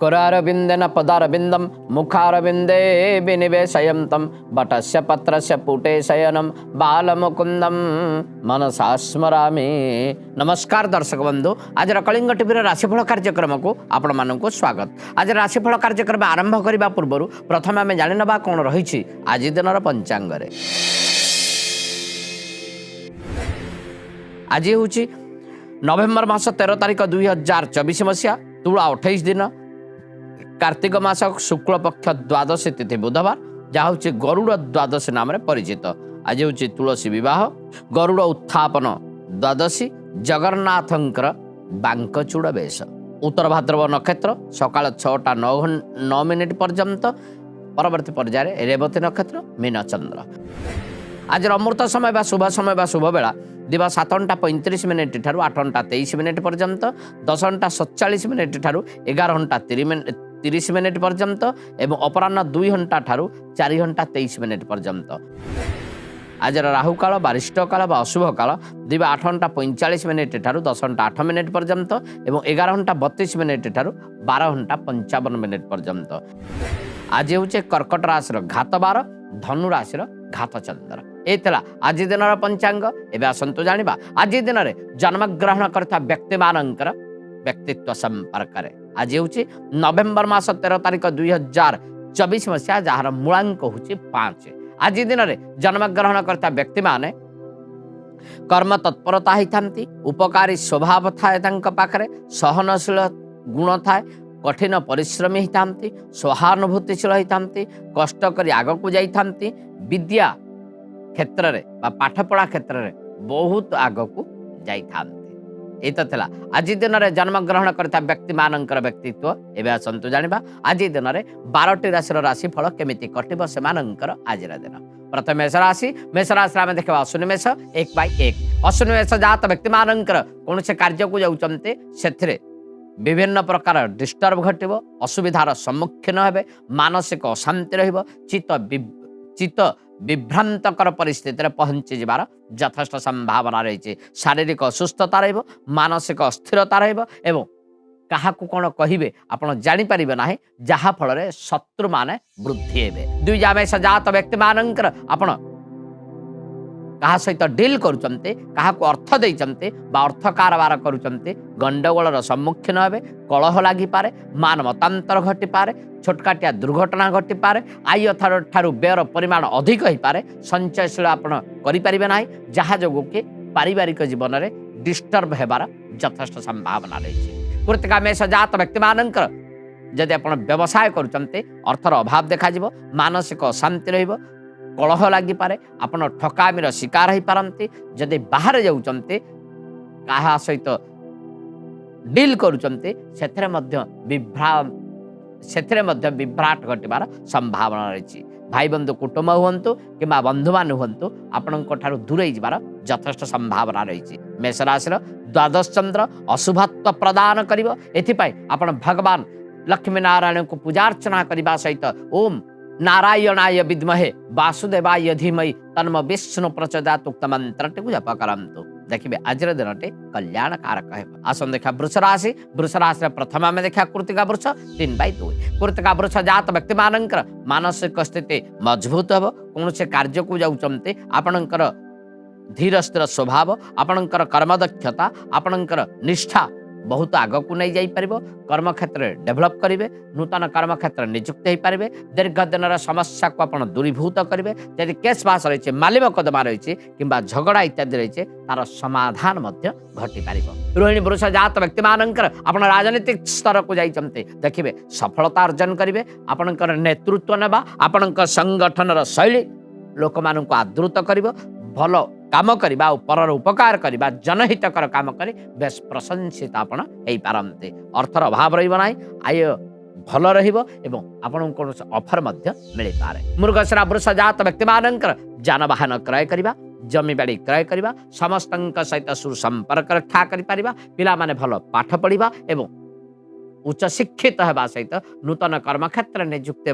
करारविन्देन पदारविन्दं मुखारविन्दे विनिवेशयन्तं वटस्य पत्रस्य पुटे शयनं बालमुकुन्दं मनसा स्मरामि। नमस्कार दर्शक बंधु, आज कलिंग टीवी राशिफल कार्यक्रम को आपण मानक स्वागत। आज राशिफल कार्यक्रम आरंभ करने पूर्व प्रथम आम जाणीना कौन रही आज दिन पंचांग। आज हूँ नवेम्बर मास 13 तारिख 2024 मसीहा, तुला 28 दिन, कार्तिक मास शुक्ल पक्ष द्वादशी तिथि बुधवार, जहाँ हूँ गरुड़ द्वादशी नाम परिचित। आज हूँ तुलसी विवाह, गरुड़ उत्थापन द्वादशी, जगन्नाथंकर बांकचूड़ बेश। उत्तर भाद्रव नक्षत्र सकाल 6टा 9 मिनिट पर्यंत, परवर्ती पर्याय रेवती नक्षत्र मीन चंद्र। आज अमृत समय बा शुभ समय बा शुभ बेला दिवा 7टा 35 मिनिट ठारू 8टा 23 मिनिट पर्यंत, 10टा 47 मिनिट ठारू 11टा 30 मिनिट पर्यंत एवं अपराह्न 2 घंटा ठारू 4 घंटा 23 मिनिट पर्यंत। आज राहु काल बारिष्ट काल बा अशुभ काल दिवा 8टा 45 मिनिट ठारू 10टा 8 मिनिट पर्यंत एवं 11 घंटा 32 मिनिट ठारू 12 घंटा 55 मिनिट पर्यंत। आज हूँ कर्कट राशि घात बार, धनु राशि घात चंद्र। एला आज दिन पंचांग। एवं आसतु जाना आज दिन में जन्मग्रहण करता व्यक्ति मानकर व्यक्तित्व संपर्क। आज हूँ नवेम्बर मास 13 तारिख 2024 मसीहा, जार मूलांक हूँ 5। आज दिन में जन्मग्रहण करता व्यक्ति माने कर्म तत्परता होता, उपकारी स्वभाव थाए, सहनशील गुण थाए, कठिन परिश्रमी होता, सहानुभूतिशील होता, कष्ट कर आग को जाती, विद्या क्षेत्र में पाठपढ़ा क्षेत्र में बहुत आग को जाई था। आज दिन में जन्मग्रहण करता व्यक्ति मानकर व्यक्तित्व। एवं आसतु जाना आज दिन में 12टी राशि राशिफल केमी कटब से आज दिन। प्रथम मेष राशि आम देखा अश्विनी मेष 1/1। अश्विनी मेष जात व्यक्ति मानकर कौन से कार्य को जाते विभिन्न प्रकार डिस्टर्ब घटव, असुविधार सम्मुखीन हे, मानसिक अशांति चित्त विभ्रांतकर परिस्थिति में पहुंची जबार यथेष्ट संभावना रही। शारीरिक असुस्थता रही, मानसिक अस्थिरता रही, क्या कौन कहे आपड़ जापर ना, जहाँफल शत्रु माने वृद्धि हे। द्विजा मेष जात व्यक्ति मानकर आपण क्या सहित डील करुचंते, क्या अर्थ देचंते, अर्थ कारबार करुचंते, गंडगोलर सम्मुखीन हे, कलह लागिपारे, मान मतांतर घटीपारे, छोटकाटिया दुर्घटना घटीपारे, आय ठारू व्ययर परिमाण अधिक हो पारे, संचयशील आपण करें ना, जहाँ जो कि पारिवारिक जीवन में डिस्टर्ब होबार यथेष्ट संभावना रही। कृतिका मेष जात व्यक्ति मानकर जदि आप व्यवसाय करुचंते अर्थर अभाव देखा, मानसिक अशांति रही, कलह लागिपारे, आपन ठकामीर शिकार हो पारती। जदि बाहर जाउचंते क्या सहित डील करुचंते से विभ्राट घटबार संभावना रही। भाई बंधु कुटुंब हुंतु कि बंधु मान हुंतु आपंकर दूरे जबार यथेष्ट संभावना रही। मेष राशि द्वादश चंद्र अशुभत्व प्रदान करिवो। एथिपाई आपण भगवान लक्ष्मी नारायण को पूजार्चना करने सहित ओम नारायणाय विद्महे वासुदेवाय धीमहि तन्म विष्णु प्रचोदयात् उक्त मंत्र को जप करंतु। देखिए आज दिन कल्याण कारक है। आसन देखा वृष राशि प्रथम आम देखा कृतिका वृष 3/2। कृतिका वृष जात व्यक्ति मानकर मानसिक स्थिति मजबूत हे। कौन से कार्य को जाउचंते आपणकर धीर स्थिर स्वभाव, आपणकर कर्मदक्षता, आपणकर निष्ठा बहुत आग को नहीं जाई परिबो। कर्म क्षेत्र में डेभलप करेंगे, नूतन कर्म क्षेत्र नियुक्त हो पारे, दीर्घ दिन समस्या को आप दूरीभूत करेंगे। यदि केस बास रही, माली मकदमा रही कि झगड़ा इत्यादि रही, तार समाधान घटी पार। रोहिणी पुरुष जात व्यक्ति मानकर आप राजनीतिक स्तर को जाइए, देखिए सफलता अर्जन करेंगे। आपणकर नेतृत्व नेबा, आपणकर संगठन शैली लोक मान आदृत कर भल काम करवा, परर उपकार करवा, जनहितकर काम करी बेस प्रशंसित आपण हो पारते। अर्थर अभाव रहा, आय भल रन कौन अफर मिल पारे। मृगशिरा वृष जात व्यक्ति मानकर जानवाहन क्रय करवा, जमी बाड़ी क्रय करवा, समस्त सहित सुसंपर्क रक्षा करा, पिला माने भल पाठ पढ़ा एवं उच्च शिक्षित होगा सहित नूतन कर्मक्षेत्र नियुक्त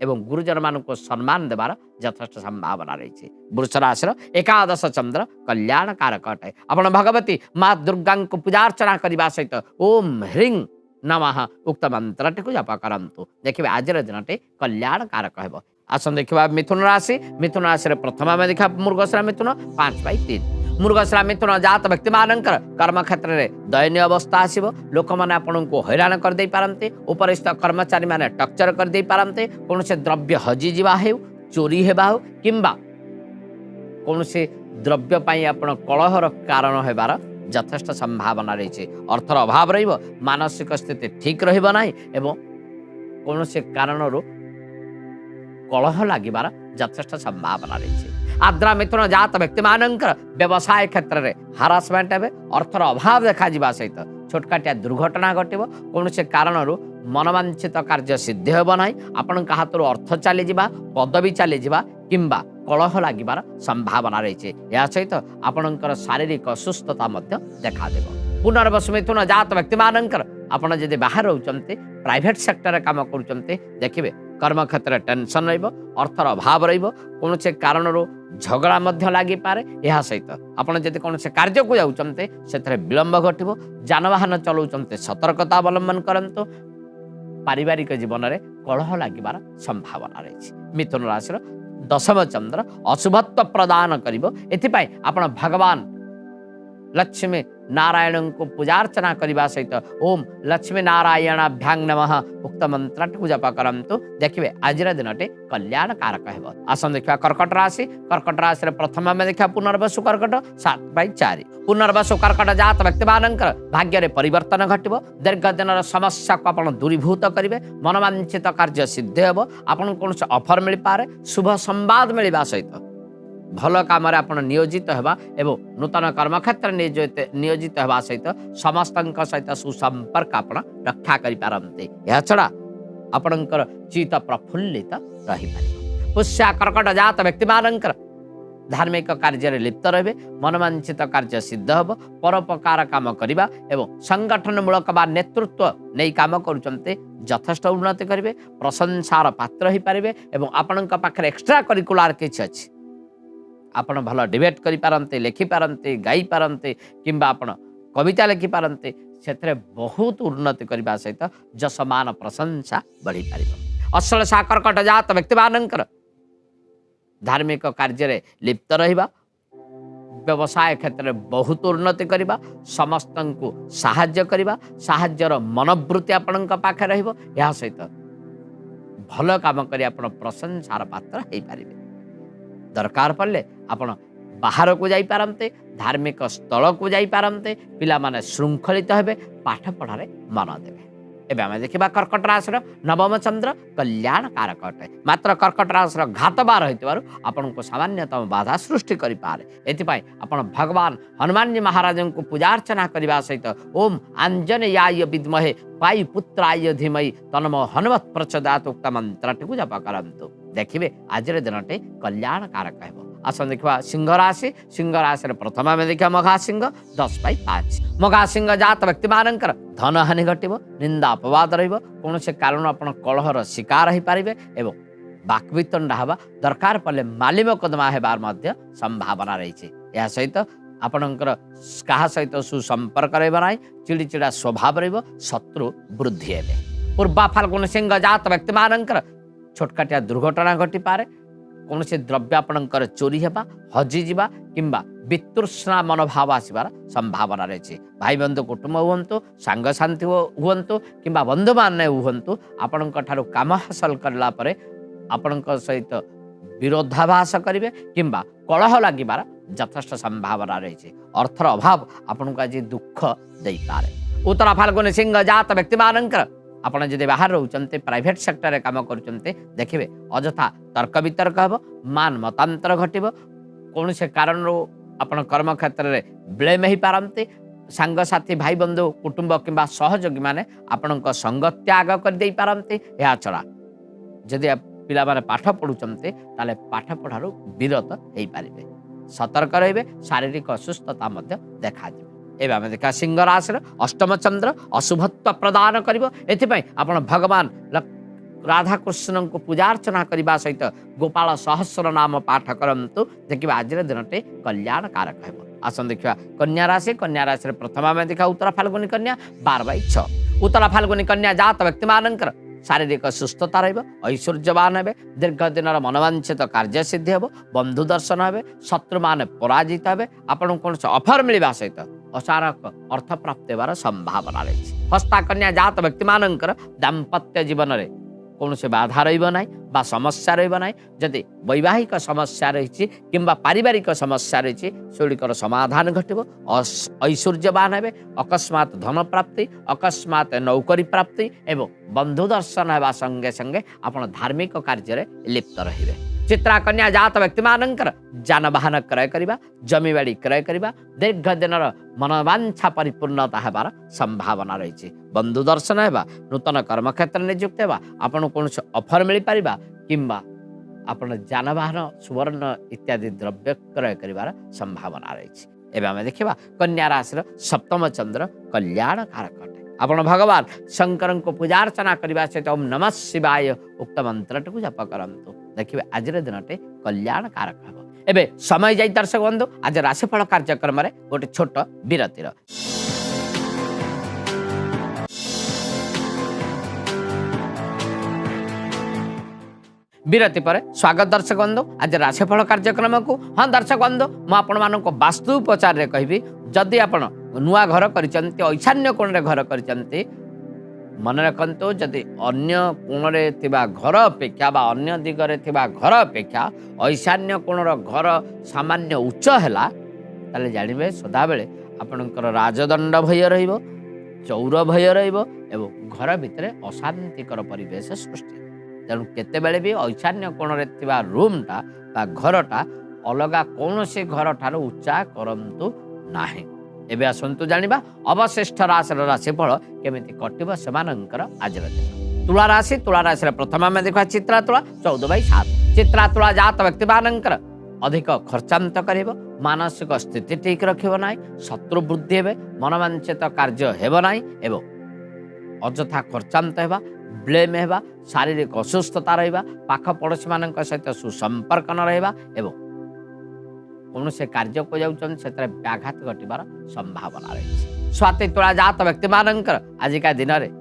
एवं गुरुजन मान को सम्मान देवार यथेष्ट संभावना रही। वृष राशि एकादश चंद्र कल्याण कारक अटे। आपण भगवती माँ दुर्गा को पूजार्चना करने सहित ओम ह्रीं नमः उक्त मंत्रटी को जप करंतु देखिए आज दिनटे कल्याणकारक हेब। आसन देखा मिथुन राशि प्रथम आम देखा मृगशिरा मिथुन 5/3 मृगशिरा मिथुन जात व्यक्ति मानकर कर्म क्षेत्र में दयनीय अवस्था आसब। लोक मैंने आपन को हैरान करदे पारते उपरिस्थ कर्मचारी मैंने टक्चर करदे पारते कौन से द्रव्य हजिजा हो चोरी हेबा हो किंबा कौन से द्रव्य पाई आपण कलहर कारण हेबार यथेष्ट संभावना रही। अर्थर अभाव रहिबो मानसिक स्थिति ठीक रहिबो नाही एवं कौन से कारण कलह लागिबार यथेष्ट संभावना रही। आद्रा मिथुन जात व्यक्ति मानकर व्यवसाय क्षेत्र में हारासमेंट हे अर्थर अभाव देखा सहित छोटकाटिया दुर्घटना घटव कौन से कारण मनवांछित कार्य सिद्धि हेब ना आपण हाथ अर्थ चली जा पदवी चली जा किंबा कलह लागिबार संभावना रही। यह सहित आपणकर शारीरिक असुस्थता देखा देव। पुनर्वस मिथुन जात व्यक्ति मानकर आपण जदि बाहर रोचते प्राइवेट सेक्टर काम करुँचे देखिए कर्म क्षेत्र टेंशन रर्थर अभाव कौन से कारण झगड़ा लगिपारे। यह सहित आपड़ जब कौन से कार्य को जाऊँचे से विलंब घटव जानवाहन चलाऊँचे सतर्कता अवलंबन करंतु पारिवारिक जीवन में कलह लागिबार संभावना रही। मिथुन राशि दशम चंद्र अशुभत्व प्रदान करिवो एथिपाई आपण भगवान लक्ष्मी नारायण को पूजार्चना करने सहित ओम लक्ष्मी नारायणाभ्यां नमः उक्त मंत्र को जप करंतु देखिए आज दिनटे कल्याणकारक हेब। आसन देखा कर्कट राशि प्रथम आम देखा पुनर्वसु कर्कट 7/4 पुनर्वसु कर्कट जात व्यक्ति मानकर भाग्य परिवर्तन घटव दीर्घ दिन समस्या को आप दूरीभूत करेंगे मनवांछित कार्य सिद्धि हेब आपन कौन से ऑफर मिल पारे शुभ संवाद मिलवा सहित भल काम नियोजित होगा एवं नूतन कर्मक्षेत्र नियोजित होगा सहित समस्त सहित सुसंपर्क आप रक्षा करें। यह छड़ा आपणकर चित्त प्रफुल्लित रही पार। पुष्या कर्कट जात व्यक्ति मानकर धार्मिक कार्य लिप्त रहे मनवांछित कार्य सिद्ध हम परोपकार काम करने एवं संगठनमूलक बा नेतृत्व नहीं काम करुँचे यथेष्ट उन्नति करेंगे प्रशंसार पात्र हो पारे एवं आपण पाखे एक्स्ट्रा करिकुलार किसी अच्छी आपण भल डिबेट करि पारंते लिखि पारंते गाई पारंते किंबा आपण कविता लिखि पारंते से बहुत उन्नति करने सहित जसमान प्रशंसा बढ़ी पार। असल कर्कट जात व्यक्ति मानकर धार्मिक कार्य लिप्त रहिबा व्यवसाय क्षेत्र में बहुत उन्नति करवा समस्त को साहाय्य करवा साहाय्यर मनोवृत्ति आपण पाखे रहिबो। यह सहित भल काम करी आपण प्रशंसार पात्र हो पारे। दरकार पड़े आपण बाहर को जाई पारंते धार्मिक स्थल को जाई पारंते पिला माने श्रृंखलित हेबे पाठ पढ़ारे मन देवे। एबे आमे देखिबा कर्कट राशि नवम चंद्र कल्याणकारक अटे मात्र कर्कट राशि घात बार होइतबारु आपन को सामान्यतम बाधा सृष्टि करि पारे। एथिपाई आपण भगवान हनुमान जी महाराज को पूजार्चना करबा सहित ओम आंजनेयाय विद्महे वायु पुत्राय धीमहि तन्मो हनुमत् प्रचोदयात् उक्त मंत्रटी को जप करंतु देखिए आज दिनटे कल्याणकारक हेब। आसन देखा सिंह राशि प्रथम आम देखा मघा सिंह 10/5 मघा सिंह जात व्यक्ति मानकर धन हानि घटव निंदा अपवाद कौन से कारण आप कलहर शिकार हो पारे एवं बाक्वितंडा हवा दरकार पड़े माली मोकदमा होबार संभावना रही। यह सहित आपणकर क्या सहित सुसंपर्क रहा चिड़चिड़ा स्वभाव शत्रु वृद्धि हे। पूर्वा फाल्गुन सिंह जात व्यक्ति मानकर छोटकाटिया दुर्घटना घटी पारे कौन से द्रव्य आपणकर चोरी हेबा हजिजा किंबा वितृष्णा मनोभाव आसबार संभावना रही। भाई बंधु कुटुंब हुंतु सांगसाथी हुंतु किंबा बंधु मान हुंतु आपण काम हासिल करला परे आपण सहित विरोधाभास करेंगे किंबा कलह लागिबार यथेष्ट संभावना रही। अर्थर अभाव आपण को आज दुख दे पारे। उत्तरा फाल्गुन सिंह जात व्यक्ति मानकर आपण जदि बाहर रोचते प्राइवेट सेक्टर काम करुँचे देखिए अजथा तर्क वितर्क हे मान मतांतर घटव कौन से कारण आपण कर्म क्षेत्र में ब्लेम हो पारते सांगसाथी भाई बंधु कुटुंब किंबा सहयोगी माने आपण संगत त्याग कर पारते। यह छड़ा जदि पिला माने पाठ पढ़ुंते ताले पाठ पढ़ारू विरत हो पारे सतर्क रहिबे शारीरिक असुस्थता देखा दिबे। एवं आम देखा सिंह राशि अष्टम चंद्र अशुभत्व प्रदान करिवो एथिपाई आपण भगवान राधाकृष्ण को पूजार्चना करने सहित गोपाल सहस्र नाम पाठ करंतु देखिए आज दिनटे कल्याणकारक हेब। आसन देखा कन्या राशि प्रथम आम देखा उत्तरा फाल्गुनी कन्या 12/6 उत्तरा फाल्गुनी कन्या जात व्यक्ति मानकर शारीरिक सुस्थता ऐश्वर्यवान हे दीर्घ दिन मनोवांछित कार्य सिद्धि हे बंधु दर्शन हे शत्रु मान पराजित हे आपन कौन ऑफर मिलवा सहित अचानक अर्थ प्राप्त होवार संभावना रही हस्ता कन्या जात व्यक्ति मानकर दाम्पत्य जीवन में कौन से बाधा रहा समस्या रहा जदि वैवाहिक समस्या रही कि पारिवारिक समस्या रही सेगुड़िकर समाधान घटव ऐश्वर्यवान हे अकस्मात धन प्राप्ति अकस्मात नौकरी प्राप्ति एवं बंधु दर्शन होगा संगे संगे आप धार्मिक कार्य लिप्त रे चित्रा कन्या जात व्यक्ति मानकर जानवाहन क्रय करवा जमीबाड़ी क्रय करवा दीर्घ दिन मनोवांछा परिपूर्णता होबार संभावना रही बंधु दर्शन होगा नूतन कर्मक्षेत्र नियुक्त होगा आपन कौन ऑफर मिल पार कि आप जानवाहन सुवर्ण इत्यादि द्रव्य क्रय कर संभावना रही एवं आम देखा कन्या राशि सप्तम चंद्र कल्याण कारक अटे आपण भगवान शंकर को पूजा अर्चना करने सहित ओम नमः शिवाय उक्त मंत्र को जप करंतु देखिए आज दिनटे कल्याण कारक हम एवं समय जाई दर्शक बंधु आज राशिफल कार्यक्रम में गोटे छोट विरतिर विरति पर स्वागत दर्शक बंधु आज राशिफल कार्यक्रम को हाँ दर्शक बंधु मुझे वास्तु उपचार कहबी जदि आप नुआ घर कर ईशान्य कोण घर कर मन रखु जदि अन्य कोण घर अपेक्षा अन्य दिगरे घर अपेक्षा ईशान्य कोणर घर सामान्य उच्च है जानवे सदा बेले आपणकर राजदंड भय रौर भय एवं घर भितर अशांतिकर परिवेश सृष्टि तेणु केतेबेले भी ईशान्य कोण रूमटा घरटा अलग कौन से घर ठार उच्चा करंतु नाही एबे आसंतु जानिबा अवशिष्ट राशिफल केमिति कटिब सेमानंकर आज दिन तुला राशि प्रथम आम देखा चित्रा तुला 14/7 चित्रा तुला जात व्यक्ति मानकर अधिक खर्चांत कर मानसिक स्थिति ठीक रखिब ना शत्रु वृद्धि हे मनोवांछित कार्य हेब ना एवं अଯଥା खर्चांत हेबा ब्लेम हेबा शारीरिक असुस्थता रहिबा पाख पड़ोशी मानक सहित सुसंपर्क न रहिबा एवं कौन से कार्य को जाऊँ से व्याघात घटार संभावना रही स्वाति तुला जात व्यक्ति मानकर आजिका दिन में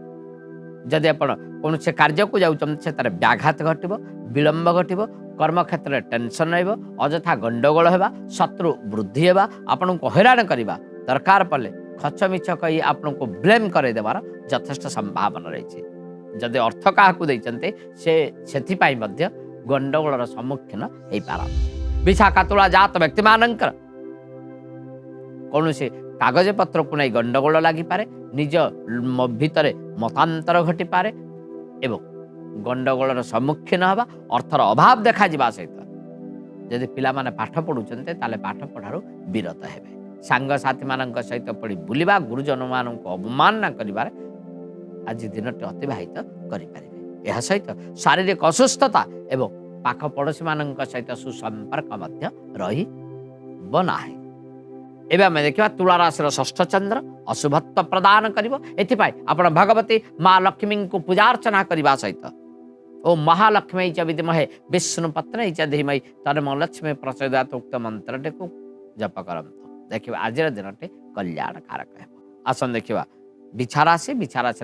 जदि आप कौन से कार्य को जाऊँ से व्याघात घटव विलंब घटव कर्मक्षेत्र में टेंशन रयथा गंडगोल होगा शत्रु वृद्धि होगा आपण को हैरान करवा दरकार पड़े खच मिछ कही आपन को ब्लेम करदेवार यथेष्ट संभावना रही जदि अर्थ क्या से गंडगोलर सम्मुखीन हो पार विशाखा तुला जात व्यक्ति मानकर कौन से कागज पत्र को नहीं गंडगोल लगिपारे निज भितर मतांतर घटी पारे एवं गंडगोलर सम्मुखीन हवा अर्थर अभाव देखा सहित जदि पिला माने पाठ पढ़ुचंते ताले पाठ पढ़ारू विरत हेबे सांग साथी मानक सहित पड़ी बुलिबा गुरुजन मानक अवमानना करिबारे आज दिनटी अतिबाहित करिपारिबे एहा सहित शारीरिक असुस्थता एवं पाख पड़ोशी मानक सहित सुसंपर्क मध्य रही बनाहे एवं आम देखा तुला राशि षष्ठ चंद्र अशुभत्व प्रदान करिवो एथिपाई आपण भगवती माँ लक्ष्मी को पूजा अर्चना करने सहित ओ महालक्ष्मी च विद्महे विष्णुपत्नी च धीमहि तन्नो लक्ष्मी प्रचोदयात् उक्त मंत्रटे को जप करंतु देखिए आज दिनटे कल्याण कारक है आसन देखा बिछा राशि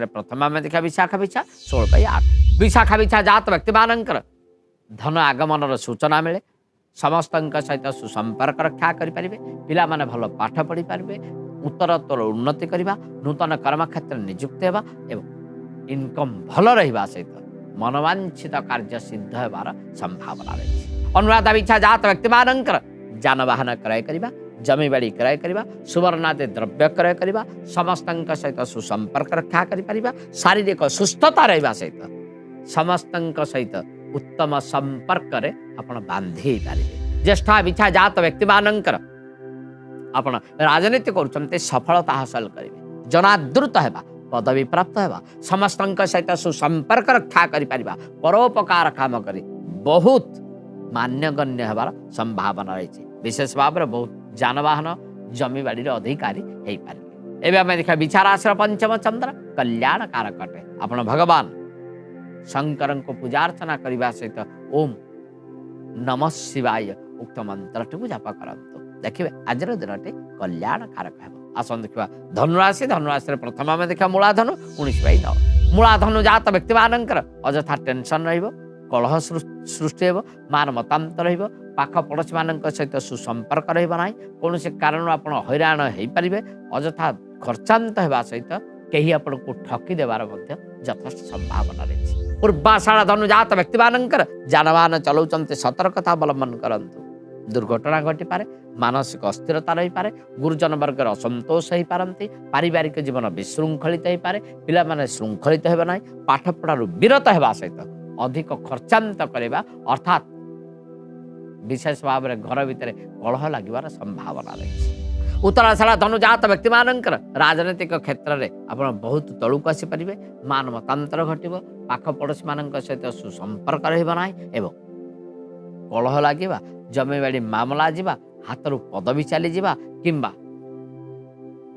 प्रथम आम देखा विशाखा बिछा 16/8 विशाखा बिछा जात व्यक्ति मानकर धन आगमनर सूचना मिले समस्त सहित सुसंपर्क रक्षा करें पिला माने भल पाठ पढ़ी पारे उत्तरोत्तर उन्नति करवा नूतन कर्मक्षेत्र नियुक्त होगा एवं इनकम भल रहा सहित मनोवांछित कार्य सिद्ध होवार संभावना रही अनुराधा बिछा जात व्यक्ति मानकर जानवाहन क्रय करवा जमीबाड़ी क्रय करवा सुवर्णादि द्रव्य क्रय करवा समस्त सहित सुसंपर्क रक्षा करें शारीरिक सुस्थता रहा सहित समस्त सहित उत्तम संपर्क आपण बांधी पारे ज्येष्ठा बिछा जात व्यक्ति मानकर आपण राजनीति कर सफलता हासिल करेंगे जनादृत होगा पदवी प्राप्त होगा समस्त सहित सुसंपर्क रक्षा करें परोपकार काम कर बहुत मान्यगण्य होवार संभावना रही विशेष भाव में बहुत जानवाहन जमीबाड़ी अधिकारी हो पारे एवं आम देखा बिछा राशि पंचम चंद्र कल्याण कारक अटे आपण भगवान शंकर को पूजा अर्चना करने सहित ओम नमः शिवाय उक्त मंत्र को जप करंतु देखिए आज दिनटी कल्याणकारक है। आसन देखा धनुराशि धनुराशि प्रथम आम देखा मूलाधनु 19/9 मूलाधनु जात व्यक्ति मानकर अଯଥା टेंशन कलह सृष्टि हो मान मतांतर पाख पड़ोशी मान सहित सुसंपर्क रहा कौन से कारण आप हैरान हो पारे अଯଥା खर्चांत होगा सहित कहीं आपन को ठकी देवार यथेष्ट संभावना रही। पूर्वाषाढ़ धनु जात व्यक्ति मानकर जानवाहन चलाउछन्ते सतर्कता अवलंबन करंतु दुर्घटना घटी पारे मानसिक अस्थिरता रही पारे गुरुजन वर्गर असंतोष हो पारती पारिवारिक जीवन विशृंखलित हो पारे पिला माने श्रृंखलित हेबा नाही पाठपढ़ार विरत हेबा सहित अधिक खर्चांत करवा अर्थात विशेष भाव में घर भितर कलह लगिवार संभावना रही। उत्तराषाढ़ धनु जात व्यक्ति मानकर राजनैतिक क्षेत्र में आप बहुत तलुक आसीपारे मान मतांतर घट पाख पड़ोशी मान सहित सुसंपर्क रहा एवं कलह लगे जमीबाड़ी मामला जावा हाथ रू पदवी चली जावा किंबा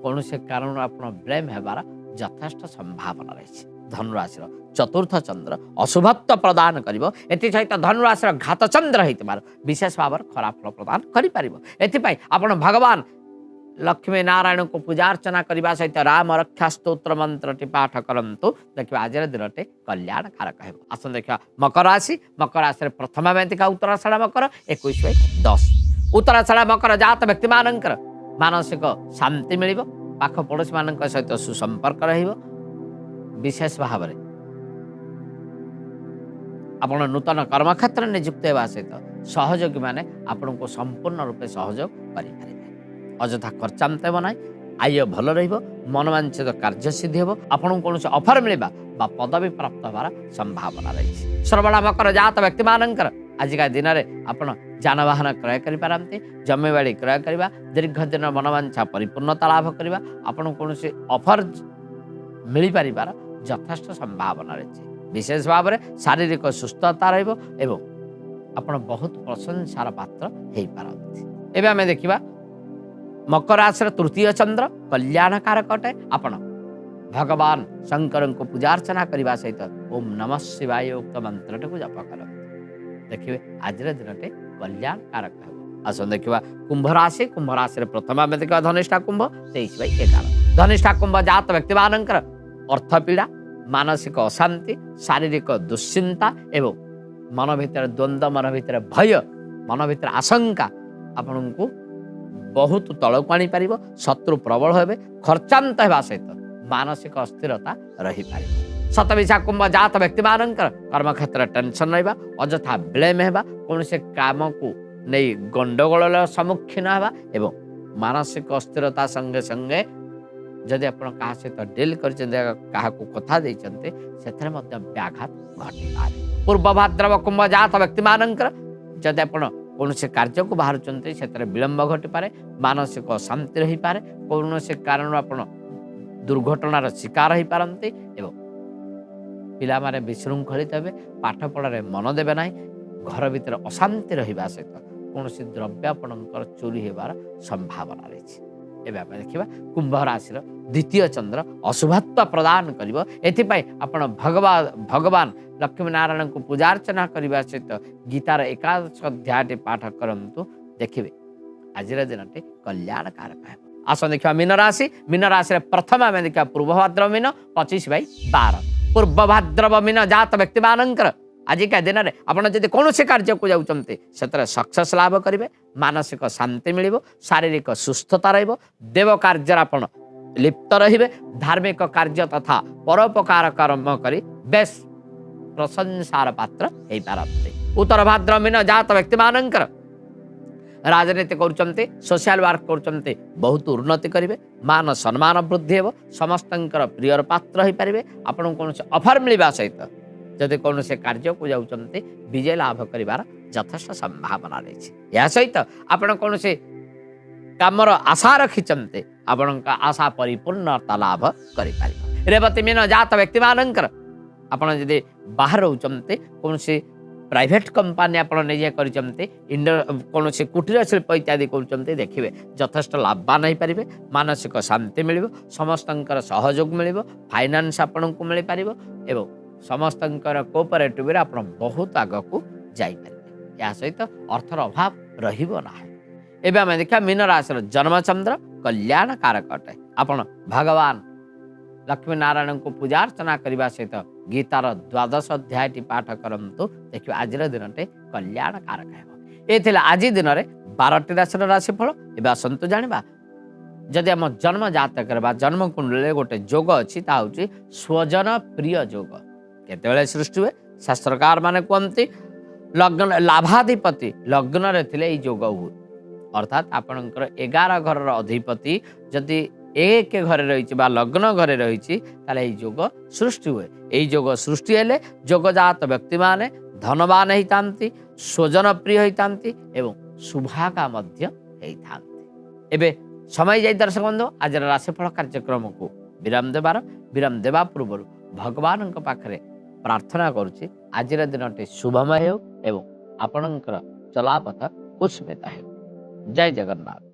कौन से कारण आप ब्लेम होबार यथेष्ट संभावना रही। धनुराशि चतुर्थ चंद्र अशुभत्व प्रदान करिवो एति सहित धनुराशि घात चंद्र होइतिबार विशेष भाव खराब फल प्रदान करि पारिबो। एथिपाई आपण भगवान लक्ष्मी नारायण को पूजा अर्चना करने सहित राम रक्षा स्तोत्र मंत्र पाठ करंतु देखिए आज दिनटे कल्याणकारक है। आसन देखा मकर राशि प्रथम देखा उत्तराषाढ़ मकर 21/10 उत्तराषाढ़ मकर जात व्यक्ति मानकर मानसिक शांति मिल पाख पड़ोशी मान सहित सुसंपर्क विशेष भाव आप नूतन कर्मक्षेत्र नियुक्त होगा सहित सहयोगी मैंने आपन को संपूर्ण रूपे सहयोग करें अଯଥା खर्चांत हो ना आय भल मनोवांछित कार्य सिद्धि हो आपन कौन से ऑफर मिलवा पदवी प्राप्त होवार संभावना रही। श्रवण मकर जात व्यक्ति मानकर आजिका दिन में आपन जानवाहन क्रय करें जमीबाड़ी क्रय करवा दीर्घ दिन मनोवांछा परिपूर्णता लाभ करवा आपन कौन से ऑफर मिल पार यथेष्ट संभावना रही। विशेष भाव में शारीरिक सुस्थता रही आपन बहुत प्रशंसार पात्र हो पारती। एवं आम देखा मकर राशि तृतीय चंद्र कल्याणकारक अटे आपण भगवान शंकर को पूजा अर्चना करने सहित ओम नमः शिवाय उक्त मंत्र को जप कर देखिए आज दिन कल्याणकारक है। आसन देखा कुंभ राशि प्रथम आम देखा धनिष्ठा कुंभ 23/11 धनिष्ठा कुंभ जात व्यक्ति मानकर अर्थपीड़ा मानसिक अशांति शारीरिक दुश्चिंता एवं मन भीतर द्वंद्व मन भीतर भय मन भीतर आशंका आपण को बहुत तलक आनी पार शत्रु प्रबल हे खर्चांत होगा सहित मानसिक अस्थिरता रही पार। शतविशा कुंभ जात व्यक्ति मानकर कर्मक्षेत्र टेंशन रहा अଯଥା ब्लेम होगा कौन से काम को नहीं गंडगोल सम्मुखीन होगा एवं मानसिक अस्थिरता संगे संगे जदि आप सहित डील कर कथा व्याघात घटी पारे। पूर्व भाद्रव कुंभ जात व्यक्ति मानकर जदि आप कौन से कार्य को बाहर से विलंब घटी पारे मानसिक अशांति रही पारे कौन से कारण आप दुर्घटनार शिकार हो पारती एवं पिला माने विशृंखलित हे पाठ पढ़ारे मन देवे ना घर भीतर अशांति रहा सहित कौन से द्रव्य आपणकर चोरी होबार संभावना रही। एवं आम देखा कुंभ राशि द्वितीय चंद्र अशुभत्व प्रदान कर भगवान लक्ष्मी नारायण को पूजा अर्चना करने सहित गीतार एकादश अध्याय पाठ करंतु देखिए आज दिन कल्याणकारक है। आसन देखा मीन राशि प्रथम आम देखा पूर्व भाद्रव मीन 25/12 पूर्व भाद्रव मीन जात व्यक्ति मानकर आजिका दिन में आपड़ जब कौन से कार्य को जाऊँचे से सक्सेस लाभ करेंगे मानसिक शांति मिल शारीरिक सुस्थता रेव कार्य आप लिप्त रे धार्मिक कार्य तथा परोपकार कर्म कर बेस प्रशंसार पात्र हो पारते। उत्तर भाद्रव मीन जात व्यक्ति मानकर राजनीति कर सोशल वर्क कर बहुत उन्नति करेंगे मान सम्मान वृद्धि हो समस्त प्रियर पात्र हो पारे आपन कौन से ऑफर मिलवा सहित जदि कौन से कार्य को जाऊँचे विजय लाभ कर यथेष्ट संभावना रही। या सहित आपन कौन से कामर आशा रखिंटे आपण आशा परिपूर्णता लाभ कर। रेवती मीन जात व्यक्ति मानकर आपड़ जदि बाहर रोचते कौन से प्राइवेट कंपनी आपड़ निजे कौन से कुटीर शिल्प इत्यादि कर देखिए यथेष्ट लाभवान हो पारे मानसिक शांति मिल समस्त सहयोग मिल फाइनान्स आपण को मिल पार एवं समस्त कोऑपरेटिव आप बहुत आग को जापारे। या सहित अर्थर अभाव रहा ଏବେ ଆମେ ଦେଖିବା ମୀନ ରାଶିର ଜନ୍ମଚନ୍ଦ୍ର କଲ୍ୟାଣ କାରକ ଅଟେ। ଆପଣ ଭଗବାନ ଲକ୍ଷ୍ମୀ ନାରାୟଣଙ୍କୁ ପୂଜା ଅର୍ଚ୍ଚନା କରିବା ସହିତ ଗୀତାର 12ଶ ଅଧ୍ୟାୟଟି ପାଠ କରନ୍ତୁ, ଦେଖିବେ ଆଜିର ଦିନଟି କଲ୍ୟାଣ କାରକ ହେବ। ଏ ଥିଲା ଆଜି ଦିନରେ 12ଟି ରାଶିର ରାଶିଫଳ। ଏବେ ଆସନ୍ତୁ ଜାଣିବା, ଯଦି ଆମ ଜନ୍ମ ଜାତକରେ ବା ଜନ୍ମ କୁଣ୍ଡଳୀରେ ଗୋଟେ ଯୋଗ ଅଛି, ତାହା ହେଉଛି ସ୍ୱଜନ ପ୍ରିୟ ଯୋଗ। କେତେବେଳେ ସୃଷ୍ଟି ହୁଏ? ଶାସ୍ତ୍ରକାର ମାନେ କୁହନ୍ତି ଲଗ୍ନ ଲାଭାଧିପତି ଲଗ୍ନରେ ଥିଲେ ଏଇ ଯୋଗ ହୁଏ। ଅର୍ଥାତ୍ ଆପଣଙ୍କର 11 ଘରର ଅଧିପତି ଯଦି 1 ଘରେ ରହିଛି ବା ଲଗ୍ନ ଘରେ ରହିଛି, ତାହେଲେ ଏଇ ଯୋଗ ସୃଷ୍ଟି ହୁଏ। ଏଇ ଯୋଗ ସୃଷ୍ଟି ହେଲେ ଯୋଗଜାତ ବ୍ୟକ୍ତିମାନେ ଧନବାନ ହେଇଥାନ୍ତି, ସ୍ୱଜନ ପ୍ରିୟ ହେଇଥାନ୍ତି ଏବଂ ଶୁଭାକା ମଧ୍ୟ ହେଇଥାନ୍ତି। ଏବେ ସମୟ ଯାଇ ଦର୍ଶକ ବନ୍ଧୁ, ଆଜିର ରାଶିଫଳ କାର୍ଯ୍ୟକ୍ରମକୁ ବିରାମ ଦେବା ପୂର୍ବରୁ ଭଗବାନଙ୍କ ପାଖରେ ପ୍ରାର୍ଥନା କରୁଛି ଆଜିର ଦିନଟି ଶୁଭମୟ ହେଉ ଏବଂ ଆପଣଙ୍କର ଚଲାପଥ କୁସୁମିତ ହେଉ। ଜୟ ଜଗନ୍ନାଥ।